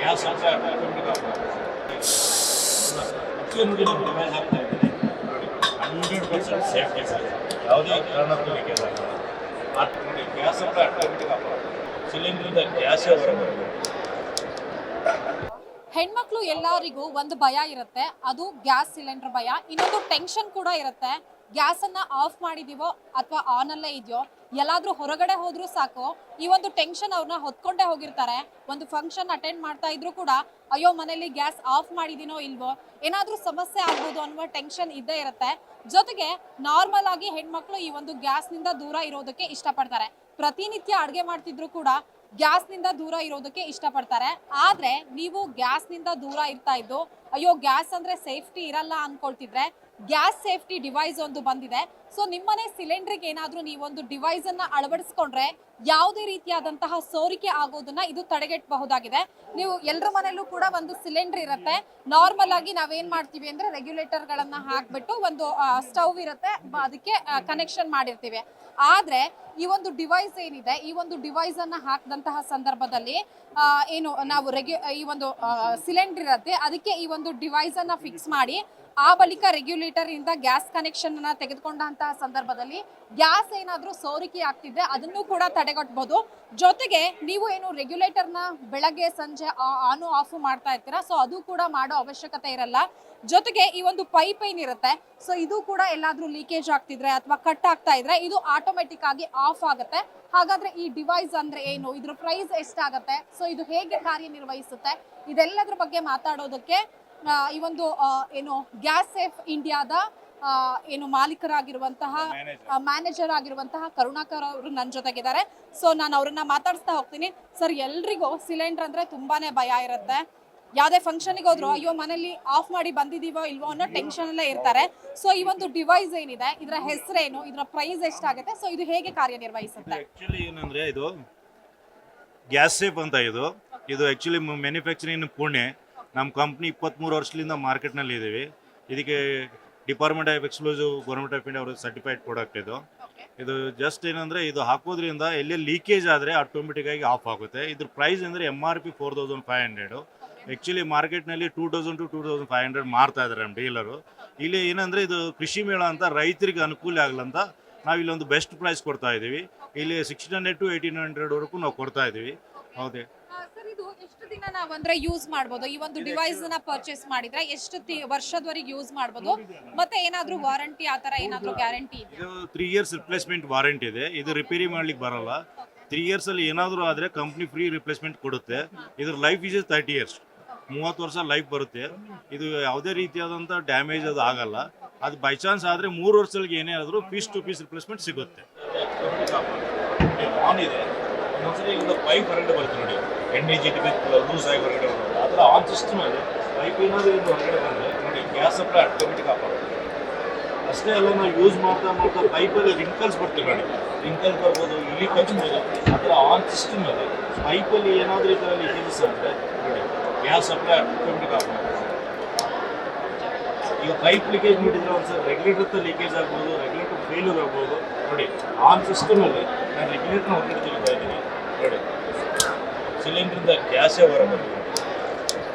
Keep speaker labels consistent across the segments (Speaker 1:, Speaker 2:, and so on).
Speaker 1: Gas ಅಂತ ನೋಡಿ ನಮ್ಮ ಡಿವೈಸ್ ಹಾಕ್ತಾ ಇದ್ದೀನಿ ನೋಡಿ 100% ಸೇಫ್ಟಿ ಸರ್. ಯಾವುದೇ ಕಾರಣಕ್ಕೂ ಲೀಕೇಜ್ ಆಗಲ್ಲ. ನೋಡಿ ಗ್ಯಾಸ್ ಅಂತ ಆಟೋಮೆಟಿಕ್ ಆಫ್ ಸಿಲಿಂಡ್ರಿಂದ ಗ್ಯಾಸೇ ಹೊರಗೆ.
Speaker 2: ಹೆಣ್ಮಕ್ಳು ಎಲ್ಲರಿಗೂ ಒಂದು ಭಯ ಇರುತ್ತೆ, ಅದು ಗ್ಯಾಸ್ ಸಿಲಿಂಡರ್ ಭಯ. ಇನ್ನೊಂದು ಟೆನ್ಷನ್ ಕೂಡ ಇರುತ್ತೆ, ಗ್ಯಾಸನ್ನು ಆಫ್ ಮಾಡಿದೀವೋ ಅಥವಾ ಆನಲ್ಲೇ ಇದೆಯೋ, ಎಲ್ಲಾದರೂ ಹೊರಗಡೆ ಹೋದ್ರೂ ಸಾಕು ಈ ಒಂದು ಟೆನ್ಷನ್ ಅವ್ರನ್ನ ಹೊತ್ಕೊಂಡೇ ಹೋಗಿರ್ತಾರೆ. ಒಂದು ಫಂಕ್ಷನ್ ಅಟೆಂಡ್ ಮಾಡ್ತಾ ಇದ್ರು ಕೂಡ ಅಯ್ಯೋ ಮನೇಲಿ ಗ್ಯಾಸ್ ಆಫ್ ಮಾಡಿದೀನೋ ಇಲ್ವೋ, ಏನಾದರೂ ಸಮಸ್ಯೆ ಆಗ್ಬೋದು ಅನ್ನುವ ಟೆನ್ಷನ್ ಇದ್ದೇ ಇರುತ್ತೆ. ಜೊತೆಗೆ ನಾರ್ಮಲ್ ಆಗಿ ಹೆಣ್ಮಕ್ಳು ಈ ಒಂದು ಗ್ಯಾಸ್ನಿಂದ ದೂರ ಇರೋದಕ್ಕೆ ಇಷ್ಟಪಡ್ತಾರೆ. ಪ್ರತಿನಿತ್ಯ ಅಡುಗೆ ಮಾಡ್ತಿದ್ರು ಕೂಡ ಗ್ಯಾಸ್ನಿಂದ ದೂರ ಇರೋದಕ್ಕೆ ಇಷ್ಟಪಡ್ತಾರೆ. ಆದರೆ ನೀವು ಗ್ಯಾಸ್ನಿಂದ ದೂರ ಇರ್ತಾ ಇದ್ದು ಅಯ್ಯೋ ಗ್ಯಾಸ್ ಅಂದರೆ ಸೇಫ್ಟಿ ಇರಲ್ಲ ಅಂದ್ಕೊಳ್ತಿದ್ರೆ, ಗ್ಯಾಸ್ ಸೇಫ್ಟಿ ಡಿವೈಸ್ ಒಂದು ಬಂದಿದೆ. ಸೊ ನಿಮ್ಮನೆ ಸಿಲಿಂಡ್ರಿಗೆ ಏನಾದರೂ ನೀವೊಂದು ಡಿವೈಸನ್ನು ಅಳವಡಿಸ್ಕೊಂಡ್ರೆ ಯಾವುದೇ ರೀತಿಯಾದಂತಹ ಸೋರಿಕೆ ಆಗೋದನ್ನ ಇದು ತಡೆಗಟ್ಟಬಹುದಾಗಿದೆ. ನೀವು ಎಲ್ಲರ ಮನೆಯಲ್ಲೂ ಕೂಡ ಒಂದು ಸಿಲಿಂಡರ್ ಇರುತ್ತೆ. ನಾರ್ಮಲ್ ಆಗಿ ನಾವೇನು ಮಾಡ್ತೀವಿ ಅಂದರೆ ರೆಗ್ಯುಲೇಟರ್ಗಳನ್ನು ಹಾಕ್ಬಿಟ್ಟು ಒಂದು ಸ್ಟವ್ ಇರುತ್ತೆ, ಅದಕ್ಕೆ ಕನೆಕ್ಷನ್ ಮಾಡಿರ್ತೀವಿ. ಆದರೆ ಈ ಒಂದು ಡಿವೈಸ್ ಏನಿದೆ, ಈ ಒಂದು ಡಿವೈಸನ್ನು ಹಾಕಿದಂತಹ ಸಂದರ್ಭದಲ್ಲಿ ಏನು ನಾವು ಈ ಒಂದು ಸಿಲಿಂಡರ್ ಇರುತ್ತೆ, ಅದಕ್ಕೆ ಈ ಒಂದು ಡಿವೈಸನ್ನು ಫಿಕ್ಸ್ ಮಾಡಿ ಆ ಬಳಿಕ ರೆಗ್ಯುಲೇಟರ್ ಇಂದ ಗ್ಯಾಸ್ ಕನೆಕ್ಷನ್ ಅನ್ನ ತೆಗೆದುಕೊಂಡಂತಹ ಸಂದರ್ಭದಲ್ಲಿ ಗ್ಯಾಸ್ ಏನಾದರೂ ಸೋರಿಕೆ ಆಗ್ತಿದ್ರೆ ಅದನ್ನು ಕೂಡ ತಡೆಗಟ್ಟಬಹುದು. ಜೊತೆಗೆ ನೀವು ಏನು ರೆಗ್ಯುಲೇಟರ್ನ ಬೆಳಗ್ಗೆ ಸಂಜೆ ಆನು ಆಫ್ ಮಾಡ್ತಾ ಇರ್ತೀರಾ, ಸೊ ಅದು ಕೂಡ ಮಾಡೋ ಅವಶ್ಯಕತೆ ಇರಲ್ಲ. ಜೊತೆಗೆ ಈ ಒಂದು ಪೈಪ್ ಏನಿರುತ್ತೆ, ಸೊ ಇದು ಕೂಡ ಎಲ್ಲಾದ್ರೂ ಲೀಕೇಜ್ ಆಗ್ತಿದ್ರೆ ಅಥವಾ ಕಟ್ ಆಗ್ತಾ ಇದ್ರೆ ಇದು ಆಟೋಮೆಟಿಕ್ ಆಗಿ ಆಫ್ ಆಗುತ್ತೆ. ಹಾಗಾದ್ರೆ ಈ ಡಿವೈಸ್ ಅಂದ್ರೆ ಏನು, ಇದ್ರ ಪ್ರೈಸ್ ಎಷ್ಟಾಗತ್ತೆ, ಸೊ ಇದು ಹೇಗೆ ಕಾರ್ಯನಿರ್ವಹಿಸುತ್ತೆ, ಇದೆಲ್ಲದ್ರ ಬಗ್ಗೆ ಮಾತಾಡೋದಕ್ಕೆ ಈ ಒಂದು ಏನು ಗ್ಯಾಸ್ ಸೇಫ್ ಇಂಡಿಯಾದ ಏನು ಮಾಲೀಕರಾಗಿರುವಂತಹ ಮ್ಯಾನೇಜರ್ ಆಗಿರುವಂತಹ ಕರುಣಾಕರ್ ಅವರು ನನ್ನ ಜೊತೆಗಿದ್ದಾರೆ. ಸೊ ನಾನು ಅವ್ರನ್ನ ಮಾತಾಡಿಸ್ತಾ ಹೋಗ್ತೀನಿ. ಸರ್, ಎಲ್ರಿಗೂ ಸಿಲಿಂಡರ್ ಅಂದ್ರೆ ತುಂಬಾನೇ ಭಯ ಇರುತ್ತೆ. ಯಾವುದೇ ಫಂಕ್ಷನ್ಗೆ ಹೋದ್ರು ಅಯ್ಯೋ ಮನೇಲಿ ಆಫ್ ಮಾಡಿ ಬಂದಿದೀವೋ ಇಲ್ವೋ ಅನ್ನೋ ಟೆನ್ಷನ್ ಅಲ್ಲೇ ಇರ್ತಾರೆ. ಸೊ ಈ ಒಂದು ಡಿವೈಸ್ ಏನಿದೆ, ಇದರ ಹೆಸರೇನು, ಇದರ ಪ್ರೈಸ್ ಎಷ್ಟಾಗುತ್ತೆ, ಸೊ ಇದು ಹೇಗೆ ಕಾರ್ಯನಿರ್ವಹಿಸುತ್ತೆ?
Speaker 1: ಆಕ್ಚುಲಿ ಏನಂದ್ರೆ ಇದು ಗ್ಯಾಸ್ ಸೇಫ್ ಅಂತ. ಇದು ಆಕ್ಚುಲಿ ಮ್ಯಾನುಫ್ಯಾಕ್ಚರಿಂಗ್ ಪುಣೆ. ನಮ್ಮ ಕಂಪ್ನಿ 23 ವರ್ಷದಿಂದ ಮಾರ್ಕೆಟ್ನಲ್ಲಿ ಇದ್ದೀವಿ. ಇದಕ್ಕೆ department of explosive government of India ಅವರು ಸರ್ಟಿಫೈಡ್ ಪ್ರಾಡಕ್ಟ್ ಇದು ಜಸ್ಟ್ ಏನಂದರೆ ಇದು ಹಾಕೋದ್ರಿಂದ ಎಲ್ಲೇ ಲೀಕೇಜ್ ಆದರೆ ಆಟೋಮೆಟಿಕ್ ಆಗಿ ಆಫ್ ಆಗುತ್ತೆ. ಇದ್ರ ಪ್ರೈಸ್ ಅಂದರೆ MRP 4500. ಆ್ಯಕ್ಚುಲಿ ಮಾರ್ಕೆಟ್ನಲ್ಲಿ 2000 to 2500 ಮಾರ್ತಾ ಇದ್ದಾರೆ ನಮ್ಮ ಡೀಲರು. ಇಲ್ಲಿ ಏನಂದರೆ ಇದು ಕೃಷಿ ಮೇಳ ಅಂತ ರೈತರಿಗೆ ಅನುಕೂಲ ಆಗಲಂತ ನಾವು ಇಲ್ಲೊಂದು ಬೆಸ್ಟ್ ಪ್ರೈಸ್ ಕೊಡ್ತಾ ಇದ್ದೀವಿ. ಇಲ್ಲಿ 1600 to 1800 ವರೆಗೂ ನಾವು ಕೊಡ್ತಾ ಇದ್ದೀವಿ. ಹೌದೇ
Speaker 2: ಸರ್, ಇದು ಎಷ್ಟು ದಿನ ನಾವು ಅಂದ್ರೆ ಯೂಸ್ ಮಾಡಬಹುದು? ಈ ಒಂದು ಡಿವೈಸ್ ನ ಪರ್ಚೇಸ್ ಮಾಡಿದ್ರೆ ಎಷ್ಟು ವರ್ಷದವರೆಗೆ ಯೂಸ್ ಮಾಡಬಹುದು? ಮತ್ತೆ ಏನಾದ್ರೂ ವಾರಂಟಿ ಆ ತರ ಏನಾದ್ರೂ ಗ್ಯಾರಂಟಿ ಇದೆ?
Speaker 1: ಇದು 3 years ರಿಪ್ಲೇಸ್ಮೆಂಟ್ ವಾರಂಟಿ ಇದೆ. ಇದು ರಿಪೇರಿ ಮಾಡ್ಲಿಕ್ಕೆ ಬರಲ್ಲ. 3 years ಅಲ್ಲಿ ಏನಾದರೂ ಆದರೆ ಕಂಪ್ನಿ ಫ್ರೀ ರಿಪ್ಲೇಸ್ಮೆಂಟ್ ಕೊಡುತ್ತೆ. ಇದ್ರ ಲೈಫ್ ಈಸ್ 30 years, 30 ವರ್ಷ ಲೈಫ್ ಬರುತ್ತೆ. ಇದು ಯಾವುದೇ ರೀತಿಯಾದಂಥ ಡ್ಯಾಮೇಜ್ ಅದು ಆಗಲ್ಲ. ಅದು ಬೈ ಚಾನ್ಸ್ ಆದರೆ 3 ವರ್ಷಗಳಿಗೆ ಏನೇ ಆದರೂ ಪೀಸ್ ಟು ಪೀಸ್ ರಿಪ್ಲೇಸ್ಮೆಂಟ್ ಸಿಗುತ್ತೆ. ಆನ್ ಇದೆ, ಒಂದ್ಸರಿ ಈಗ ಪೈಪ್ ಹೊರಗಡೆ ಬರುತ್ತೆ ನೋಡಿ, ಎಣ್ಣೆ ಜಿಟಿ ಲೂಸ್ ಆಗಿ ಹೊರಗಡೆ ಬರುತ್ತೆ. ಅದರ ಆನ್ ಸಿಸ್ಟಮ್ ಅಲ್ಲಿ ಪೈಪ್ ಏನಾದರೂ ಇದು ಹೊರಗಡೆ ಬಂದರೆ ನೋಡಿ ಗ್ಯಾಸ್ ಸಪ್ಲೈ ಆಟೋಮೆಟಿಕ್ ಆಫ್ ಆಗುತ್ತೆ. ಅಷ್ಟೇ ಅಲ್ಲ, ನಾವು ಯೂಸ್ ಮಾಡ್ತಾ ಪೈಪಲ್ಲಿ ರಿಂಕಲ್ಸ್ ಬರ್ತೀವಿ ನೋಡಿ, ರಿಂಕಲ್ಸ್ ಬರ್ಬೋದು, ಇಲಿ ಕಚ್ಬೋದು. ಅದರ ಆನ್ ಸಿಸ್ಟಮ್ ಅಲ್ಲಿ ಪೈಪಲ್ಲಿ ಏನಾದರೂ ಈ ಥರ ಲೀಕೇಜಸ್ ಅಂದರೆ ನೋಡಿ ಗ್ಯಾಸ್ ಸಪ್ಲೈ ಆಟೋಮೆಟಿಕ್ ಆಫ್ ಆಗುತ್ತೆ. ಈಗ ಪೈಪ್ ಲೀಕೇಜ್ ನೋಡಿದ್ರೆ ಒಂದ್ಸಲ ರೆಗ್ಯುಲೇಟರ್ ಲೀಕೇಜ್ ಆಗ್ಬೋದು, ರೆಗ್ಯುಲೇಟರ್ ಫೇಲ್ಯೂರ್ ಆಗ್ಬೋದು. ನೋಡಿ ಆನ್ ಸಿಸ್ಟಮಲ್ಲಿ ನಾನು ರೆಗ್ಯುಲೇಟರ್ ಹೊರಗಡೆ ತೆಗಿತಾ ಇದ್ದೀನಿ ನೋಡಿ, ಸಿಲಿಂಡ್ರಿಂದ ಗ್ಯಾಸೇ ಹೊರಬರ್ತದೆ.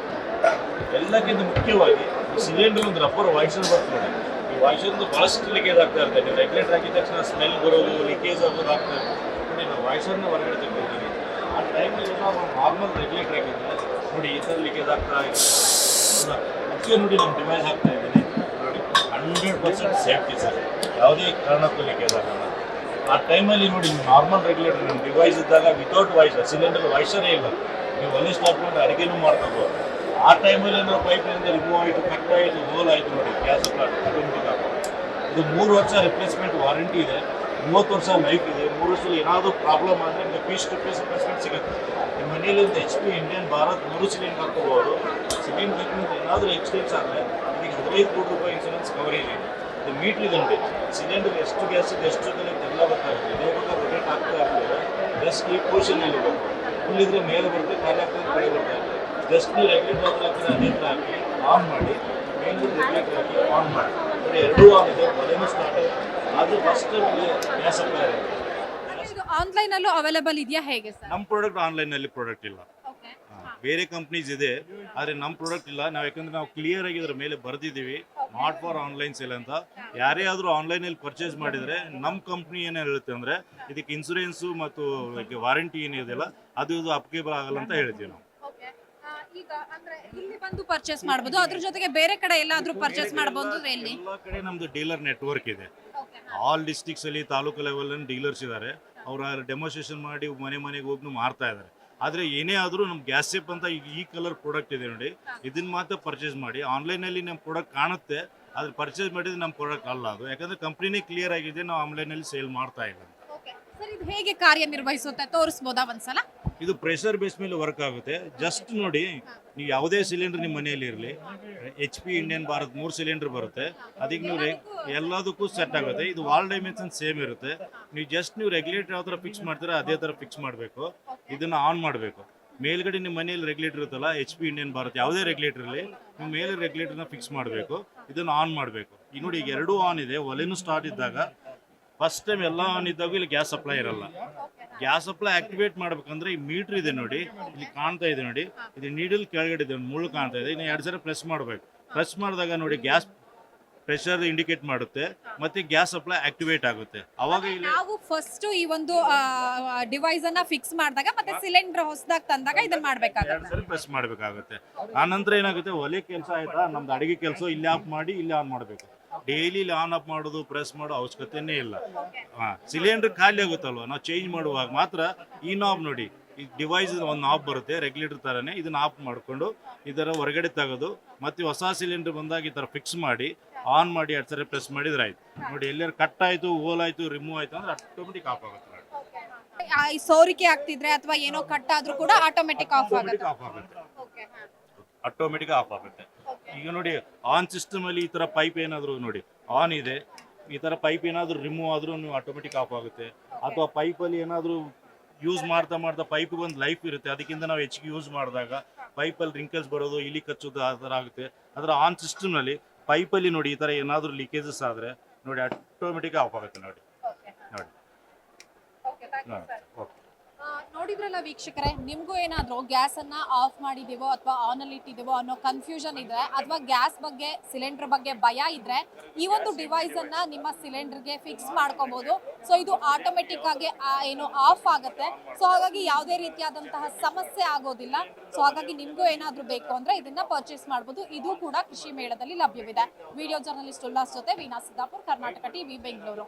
Speaker 1: ಎಲ್ಲಕ್ಕಿಂತ ಮುಖ್ಯವಾಗಿ ಸಿಲಿಂಡರ್ ಒಂದು ರಬ್ಬರ್ ವಾಯ್ಸರ್ ಬರ್ತದೆ ನೋಡಿ. ಈ ವಾಯ್ಸರ್ದು ಭಾಳಷ್ಟು ಲೀಕೇಜ್ ಆಗ್ತಾ ಇರ್ತದೆ. ನೀವು ರೆಗ್ಯುಲೇಟರ್ ಹಾಕಿದ ತಕ್ಷಣ ಸ್ಮೆಲ್ ಬರೋದು, ಲೀಕೇಜ್ ಆಗೋದು ಆಗ್ತಾ ಇರ್ತದೆ ನೋಡಿ. ನಾವು ವಾಯ್ಸರ್ನ ಹೊರಗಡೆ ತೆಗಿತೀನಿ. ಆ ಟೈಮಲ್ಲಿ ನಾವು ನಾರ್ಮಲ್ ರೆಗ್ಯುಲೇಟರ್ ಹಾಕಿದ್ರೆ ನೋಡಿ ಈ ಥರ ಲೀಕೇಜ್ ಆಗ್ತಾ ಇದೆ. ಮುಖ್ಯ ನೋಡಿ ನಮ್ಮ ಡಿವೈಸ್ ಹಾಕ್ತಾ ಇದ್ದೀನಿ ನೋಡಿ 100% ಸೇಫ್ಟಿ ಸರ್. ಯಾವುದೇ ಕಾರಣಕ್ಕೂ ಲೀಕೇಜ್ ಆಗಲ್ಲ. ಆ ಟೈಮಲ್ಲಿ ನೋಡಿ ನಾರ್ಮಲ್ ರೆಗ್ಯುಲೇಟರ್ ನಮ್ಮ ಡಿವೈಸ್ ಇದ್ದಾಗ ವಿತೌಟ್ ವಾಯ್ಸರ್, ಸಿಲಿಂಡರ್ ವಾಯ್ಸರೇ ಇಲ್ಲ, ನೀವು ಒಲೆ ಸ್ಟಾರ್ಟ್ ಮಾಡಿ ಅಡುಗೆನೂ ಮಾಡ್ಕೋಬೋದು. ಆ ಟೈಮಲ್ಲಿ ನಾವು ಪೈಪಿನಿಂದ ರಿಮೂವ್ ಆಯಿತು, ಕಟ್ ಆಯಿತು, ಹೋಲ್ ಆಯಿತು ನೋಡಿ ಗ್ಯಾಸ್ ಆಟೋಮೆಟಿಕ್ ಆಗೋದು. ಇದು 3 ವರ್ಷ ರಿಪ್ಲೇಸ್ಮೆಂಟ್ ವಾರಂಟಿ ಇದೆ, 30 ವರ್ಷ ಲೈಫ್ ಇದೆ. 3 ವರ್ಷದಲ್ಲಿ ಏನಾದರೂ ಪ್ರಾಬ್ಲಮ್ ಆದರೆ ನಿಮಗೆ ಪೀಸ್ ಟು ಪೀಸ್ ರಿಪ್ಲೇಸ್ಮೆಂಟ್ ಸಿಗುತ್ತೆ. ನಿಮ್ಮ ಮನೇಲಿ ಒಂದು HP ಇಂಡಿಯನ್ ಭಾರತ್ 3 ಸಿಲಿಂಡರ್ ಹಾಕೋಬೋದು. ಸಿಲಿಂಡರ್ ಏನಾದರೂ ಎಕ್ಸ್ಟೆನ್ಸ್ ಆದರೆ ಇದಕ್ಕೆ 15 ಕೋಟಿ ರೂಪಾಯಿ ಇನ್ಸೂರೆನ್ಸ್ ಕವರೇಜ್ ಇದೆ. ಇದು ಮೀಟ್ರ್ ಇದೆ ನೋಡಿ, ಸಿಲಿಂಡರ್ ಎಷ್ಟು ಗ್ಯಾಸ್ ಇದೆ ಎಷ್ಟು ಎಲ್ಲ ಗೊತ್ತಾಗುತ್ತೆ. ಇದೇ ಬಗ್ಗೆ ರೊಟೇಟ್ ಆಗ್ತಾ ಇರ್ತದೆ. ಜಸ್ಟ್ ಈ ಪೋರ್ಷನಲ್ಲಿ ಹೋಗ್ಬೇಕು, ಫುಲ್ಲಿದ್ರೆ ಮೇಲೆ ಬರುತ್ತೆ, ಖಾಲಿ ಆಗ್ತದೆ ಕಡೆ ಬರ್ತಾ ಇರ್ತದೆ. ಜಸ್ಟ್ ನೀವು ರೆಗ್ಯುಲೇಟರ್ ಹಾಕಿದ್ರೆ ಅದೇ ಹಾಕಿ ಆನ್ ಮಾಡಿ, ಮೇನ್ ರೆಗ್ಯುಲೇಟರ್ ಹಾಕಿ ಆನ್ ಮಾಡಿ ನೋಡಿ, ಎರಡೂ ಆನ್ ಇದೆ, ಮೊದಲೇ ಸ್ಟಾರ್ಟ್ ಆಗಿದೆ. ಅದು ಫಸ್ಟ್ ಟೈಮ್ ಗ್ಯಾಸ್ ಸಪ್ಲೈ ಆಗಿದೆ.
Speaker 2: ಆನ್ಲೈನ್ ಅಲ್ಲೂ ಅವೈಲೇಬಲ್ ಇದೆಯಾ ಹೇಗೆ ಸರ್?
Speaker 1: ನಮ್ಮ ಪ್ರಾಡಕ್ಟ್ ಆನ್ಲೈನ್ ನಲ್ಲಿ ಪ್ರಾಡಕ್ಟ್ ಇಲ್ಲ.
Speaker 2: ಓಕೆ,
Speaker 1: ಬೇರೆ ಕಂಪ್ನೀಸ್ ಇದೆ ಆದರೆ ನಮ್ಮ ಪ್ರಾಡಕ್ಟ್ ಇಲ್ಲ. ನಾವು ಯಾಕಂದ್ರೆ ನಾವು ಕ್ಲಿಯರ್ ಆಗಿ ಇದ್ರ ಮೇಲೆ ಬರೆದಿದ್ದೀವಿ ನಾಟ್ ಫಾರ್ ಆನ್ಲೈನ್ ಸೇಲ್ ಅಂತ. ಯಾರೇ ಆದರೂ ಆನ್ಲೈನಲ್ಲಿ ಪರ್ಚೇಸ್ ಮಾಡಿದರೆ ನಮ್ಮ ಕಂಪ್ನಿ ಏನು ಹೇಳುತ್ತೆ ಅಂದರೆ ಇದಕ್ಕೆ ಇನ್ಸೂರೆನ್ಸು ಮತ್ತು ವಾರಂಟಿ ಏನಿದೆಯಲ್ಲ ಅದು ಇದು ಅಪ್ಲಿಕೇಬಲ್ ಆಗಲ್ಲ ಅಂತ ಹೇಳ್ತೀವಿ ನಾವು.
Speaker 2: ಈಗ ಅಂದ್ರೆ ಇಲ್ಲಿ ಬಂದು ಪರ್ಚೇಸ್ ಮಾಡಬಹುದು, ಅದ್ರ ಜೊತೆಗೆ ಬೇರೆ ಕಡೆ ಎಲ್ಲಾದ್ರೂ ಪರ್ಚೇಸ್ ಮಾಡಬಹುದು ಎಲ್ಲಿ?
Speaker 1: ಎಲ್ಲ ಕಡೆ ನಮ್ದು ಡೀಲರ್ ನೆಟ್ವರ್ಕ್ ಇದೆ. ಆಲ್ ಡಿಸ್ಟ್ರಿಕ್ಸ್ ಅಲ್ಲಿ ತಾಲೂಕು ಲೆವೆಲ್ ಡೀಲರ್ಸ್ ಇದ್ದಾರೆ. ಅವರ ಡೆಮೋನ್ಸ್ಟ್ರೇಷನ್ ಮಾಡಿ ಮನೆ ಮನೆಗೆ ಹೋಗಿ ಮಾರ್ತಾ ಇದ್ದಾರೆ. ಆದರೆ ಏನೇ ಆದರೂ ನಮ್ಮ ಗ್ಯಾಸ್ ಸೇಫ್ ಅಂತ ಈ ಕಲರ್ ಪ್ರಾಡಕ್ಟ್ ಇದೆ ನೋಡಿ, ಇದನ್ನ ಮಾತ್ರ ಪರ್ಚೇಸ್ ಮಾಡಿ. ಆನ್ಲೈನಲ್ಲಿ ನಮ್ಮ ಪ್ರಾಡಕ್ಟ್ ಕಾಣುತ್ತೆ, ಆದ್ರೆ ಪರ್ಚೇಸ್ ಮಾಡಿದ್ರೆ ನಮ್ಮ ಪ್ರಾಡಕ್ಟ್ ಅಲ್ಲ ಅದು. ಯಾಕಂದ್ರೆ ಕಂಪ್ನಿನೇ ಕ್ಲಿಯರ್ ಆಗಿದೆ, ನಾವು ಆನ್ಲೈನಲ್ಲಿ ಸೇಲ್ ಮಾಡ್ತಾ ಇಲ್ಲ.
Speaker 2: ಸರ್, ಇದು ಹೇಗೆ ಕಾರ್ಯನಿರ್ವಹಿಸುತ್ತೆ ತೋರಿಸ್ಬೋದಾ ಒಂದ್ಸಲ?
Speaker 1: ಇದು ಪ್ರೆಷರ್ ಬೇಸ್ ಮೇಲೆ ವರ್ಕ್ ಆಗುತ್ತೆ. ಜಸ್ಟ್ ನೋಡಿ, ನೀವು ಯಾವುದೇ ಸಿಲಿಂಡರ್ ನಿಮ್ಮ ಮನೆಯಲ್ಲಿ ಇರಲಿ, HP ಇಂಡಿಯನ್ ಭಾರತ್ 3 ಸಿಲಿಂಡರ್ ಬರುತ್ತೆ. ಅದಕ್ಕೆ ನೀವು ಎಲ್ಲದಕ್ಕೂ ಸೆಟ್ ಆಗುತ್ತೆ. ಇದು ವಾಲ್ ಡೈಮೆನ್ಷನ್ ಸೇಮ್ ಇರುತ್ತೆ. ನೀವು ರೆಗ್ಯುಲೇಟರ್ ಯಾವ ಥರ ಫಿಕ್ಸ್ ಮಾಡ್ತೀರಾ ಅದೇ ಥರ ಫಿಕ್ಸ್ ಮಾಡಬೇಕು. ಇದನ್ನು ಆನ್ ಮಾಡಬೇಕು. ಮೇಲ್ಗಡೆ ನಿಮ್ಮ ಮನೆಯಲ್ಲಿ ರೆಗ್ಯುಲೇಟರ್ ಇರುತ್ತಲ್ಲ, HP ಇಂಡಿಯನ್ ಭಾರತ್ ಯಾವುದೇ ರೆಗ್ಯುಲೇಟರ್ ಇರಲಿ, ನೀವು ಮೇಲೆ ರೆಗ್ಯುಲೇಟರ್ನ ಫಿಕ್ಸ್ ಮಾಡಬೇಕು. ಇದನ್ನು ಆನ್ ಮಾಡಬೇಕು. ಈಗ ನೋಡಿ, ಈಗ ಎರಡೂ ಆನ್ ಇದೆ. ಒಲೆನೂ ಸ್ಟಾರ್ಟ್ ಇದ್ದಾಗ ಫಸ್ಟ್ ಟೈಮ್ ಎಲ್ಲ ಆನ್ ಇದ್ದಾಗ ಇಲ್ಲಿ ಗ್ಯಾಸ್ ಸಪ್ಲೈ ಇರಲ್ಲ. ಗ್ಯಾಸ್ ಸಪ್ಲೈ ಆಕ್ಟಿವೇಟ್ ಮಾಡ್ಬೇಕಂದ್ರೆ ಈ ಮೀಟರ್ ಇದೆ ನೋಡಿ, ಇಲ್ಲಿ ಕಾಣ್ತಾ ಇದೆ ನೋಡಿ, ಇದು ನೀಡಲ್ ಕೆಳಗಡೆ ಇದೆ, ಮುಳ್ಳು ಕಾಣ್ತಾ ಇದೆ. ಇನ್ನು 2 ಸಲ ಪ್ರೆಸ್ ಮಾಡಬೇಕು. ಪ್ರೆಸ್ ಮಾಡಿದಾಗ ನೋಡಿ ಗ್ಯಾಸ್ ಪ್ರೆಷರ್ ಇಂಡಿಕೇಟ್ ಮಾಡುತ್ತೆ, ಮತ್ತೆ ಗ್ಯಾಸ್ ಸಪ್ಲೈ ಆಕ್ಟಿವೇಟ್ ಆಗುತ್ತೆ. ಅವಾಗ ಇಲ್ಲಿ
Speaker 2: ನಾವು ಫಸ್ಟ್ ಈ ಒಂದು ಡಿವೈಸ್ ಅನ್ನ ಫಿಕ್ಸ್ ಮಾಡಿದಾಗ ಮತ್ತೆ ಸಿಲಿಂಡರ್ ಹೊಸದಾಗಿ ತಂದಾಗ ಇದನ್ನ ಮಾಡ್ಬೇಕಾಗುತ್ತೆ.
Speaker 1: 2 ಸಲ ಪ್ರೆಸ್ ಮಾಡಬೇಕಾಗುತ್ತೆ. ಆನಂತರ ಏನಾಗುತ್ತೆ, ಒಲೆ ಕೆಲಸ ಆಯ್ತಾ, ನಮ್ದು ಅಡಿಗೆ ಕೆಲಸ ಇಲ್ಲಿ ಆಫ್ ಮಾಡಿ ಇಲ್ಲಿ ಆನ್ ಮಾಡಬೇಕು. ಡೈಲಿ ಇಲ್ಲಿ ಆನ್ ಆಫ್ ಮಾಡೋದು ಪ್ರೆಸ್ ಮಾಡೋ ಅವಶ್ಯಕತೆನೇ ಇಲ್ಲ. ಸಿಲಿಂಡರ್ ಖಾಲಿ ಆಗುತ್ತಲ್ವ, ನಾವು ಚೇಂಜ್ ಮಾಡುವಾಗ ಮಾತ್ರ ಈ ನಾಬ್ ನೋಡಿ, ಈ ಡಿವೈಸ್ ಒಂದು ನಾಬ್ ಬರುತ್ತೆ ರೆಗ್ಯುಲೇಟರ್ ಥರನೇ. ಇದನ್ನ ಆಫ್ ಮಾಡಿಕೊಂಡು ಇದರ ಹೊರಗಡೆ ತೆಗೆದು ಮತ್ತೆ ಹೊಸ ಸಿಲಿಂಡರ್ ಬಂದಾಗ ಈ ಥರ ಫಿಕ್ಸ್ ಮಾಡಿ ಆನ್ ಮಾಡಿ 2 ಸರಿ ಪ್ರೆಸ್ ಮಾಡಿದ್ರೆ ಆಯ್ತು. ನೋಡಿ, ಎಲ್ಲರೂ ಕಟ್ ಆಯಿತು, ಹೋಲ್ ಆಯಿತು, ರಿಮೂವ್ ಆಯಿತು ಅಂದ್ರೆ ಆಟೋಮೆಟಿಕ್ ಆಫ್ ಆಗುತ್ತೆ.
Speaker 2: ಈ ಸೋರಿಕೆ ಆಗ್ತಿದ್ರೆ ಅಥವಾ ಏನೋ ಕಟ್ ಆದ್ರೂ ಕೂಡ ಆಟೋಮೆಟಿಕ್ ಆಫ್ ಆಗುತ್ತೆ.
Speaker 1: ಆಟೋಮೆಟಿಕ್ ಆಫ್ ಆಗುತ್ತೆ. ಈಗ ನೋಡಿ, ಆನ್ ಸಿಸ್ಟಮ್ ಅಲ್ಲಿ ಈ ತರ ಪೈಪ್ ಏನಾದ್ರು ನೋಡಿ ಆನ್ ಇದೆ, ಈ ತರ ಪೈಪ್ ಏನಾದ್ರು ರಿಮೂವ್ ಆದ್ರೂ ನೀವು ಆಟೋಮೆಟಿಕ್ ಆಫ್ ಆಗುತ್ತೆ. ಅಥವಾ ಪೈಪಲ್ಲಿ ಏನಾದ್ರು ಯೂಸ್ ಮಾಡ್ತಾ ಮಾಡ್ತಾ ಪೈಪ್ ಒಂದು ಲೈಫ್ ಇರುತ್ತೆ, ಅದಕ್ಕಿಂತ ನಾವು ಹೆಚ್ಚಿಗೆ ಯೂಸ್ ಮಾಡಿದಾಗ ಪೈಪಲ್ಲಿ ರಿಂಕಲ್ಸ್ ಬರೋದು, ಇಲಿ ಕಚ್ಚೋದು ಆ ಥರ ಆಗುತ್ತೆ. ಅದರ ಆನ್ ಸಿಸ್ಟಮ್ನಲ್ಲಿ ಪೈಪಲ್ಲಿ ನೋಡಿ ಈ ಥರ ಏನಾದರೂ ಲೀಕೇಜಸ್ ಆದರೆ ನೋಡಿ ಆಟೋಮೆಟಿಕ್ ಆಫ್ ಆಗುತ್ತೆ. ನೋಡಿ ನೋಡಿ ಓಕೆ.
Speaker 2: ನೋಡಿದ್ರಲ್ಲ ವೀಕ್ಷಕರೇ, ನಿಮ್ಗೂ ಏನಾದ್ರು ಗ್ಯಾಸ್ ಅನ್ನ ಆಫ್ ಮಾಡಿದೀವೋ ಅಥವಾ ಆನ್ ಅಲ್ಲಿ ಇಟ್ಟಿದೀವೋ ಅನ್ನೋ ಕನ್ಫ್ಯೂಷನ್ ಇದ್ರೆ ಅಥವಾ ಗ್ಯಾಸ್ ಬಗ್ಗೆ ಸಿಲಿಂಡರ್ ಬಗ್ಗೆ ಭಯ ಇದ್ರೆ ಈ ಒಂದು ಡಿವೈಸ್ ಅನ್ನ ನಿಮ್ಮ ಸಿಲಿಂಡರ್ಗೆ ಫಿಕ್ಸ್ ಮಾಡ್ಕೋಬಹುದು. ಸೊ ಇದು ಆಟೋಮೆಟಿಕ್ ಆಗಿ ಏನು ಆಫ್ ಆಗುತ್ತೆ. ಸೊ ಹಾಗಾಗಿ ಯಾವುದೇ ರೀತಿಯಾದಂತಹ ಸಮಸ್ಯೆ ಆಗೋದಿಲ್ಲ. ಸೊ ಹಾಗಾಗಿ ನಿಮ್ಗೂ ಏನಾದ್ರೂ ಬೇಕು ಅಂದ್ರೆ ಇದನ್ನ ಪರ್ಚೇಸ್ ಮಾಡಬಹುದು. ಇದು ಕೂಡ ಕೃಷಿ ಮೇಳದಲ್ಲಿ ಲಭ್ಯವಿದೆ. ವಿಡಿಯೋ ಜರ್ನಲಿಸ್ಟ್ ಉಲ್ಲಾಸ್ ಜೊತೆ ವೀಣಾ ಸಿದ್ದಾಪುರ್, ಕರ್ನಾಟಕ ಟಿವಿ, ಬೆಂಗಳೂರು.